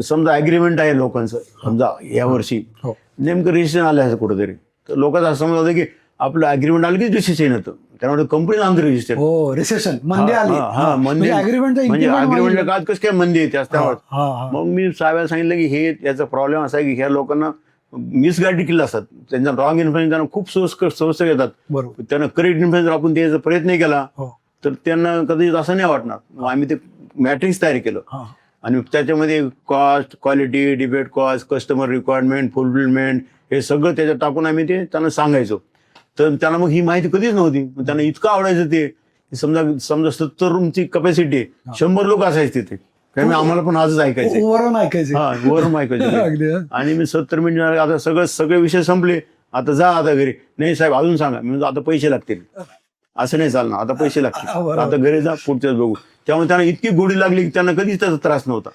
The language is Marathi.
समजा अग्रीमेंट आहे लोकांचं, समजा या वर्षी नेमकं रजिस्ट्रेशन आलं आहे कुठेतरी, तर लोकांचा असं समजा होतं की आपलं अग्रीमेंट आलं की रजिस्ट्रेशन येतं, त्यामुळे कंपनी आमचं रजिस्ट्रेशन. हो रिसेशन मंदी आली. म्हणजे अग्रीमेंटच्या काळात कसं काय मंदी येते त्यामुळे. मग मी साहेबांना सांगितलं की हे याचा प्रॉब्लेम असा आहे की ह्या लोकांना मिसगाईड देखील असतात, त्यांचा रॉंग इन्फॉर्मेशन त्यांना खूप सोयीस्कर येतात. त्यांना करेक्ट इन्फॉर्मेशन आपण द्यायचा प्रयत्न केला तर त्यांना कधी असं नाही वाटणार. मग आम्ही ते मॅट्रिक्स तयार केलं आणि त्याच्यामध्ये cost, quality, debate cost, customer requirement, fulfilment हे सगळं त्याच्यात टाकून आम्ही ते त्यांना सांगायचो. तर त्यांना मग ही माहिती कधीच नव्हती. त्यांना इतकं आवडायचं ते. समजा 70 रूमची कपॅसिटी, 100 लोक असायचे तिथे. कारण आम्हाला पण आजच ऐकायचं, वरून ऐकायचं. आणि मी 70 मिनिट आता सगळे विषय संपले, आता जा आता घरी. नाही साहेब अजून सांगा. मी आता पैसे लागतील. असं नाही चालणार, आता पैसे लागतील, आता घरी जा, पुढच्याच बघू. त्यामुळे त्यांना इतकी गोडी लागली की त्यांना कधीच त्याचा त्रास नव्हता.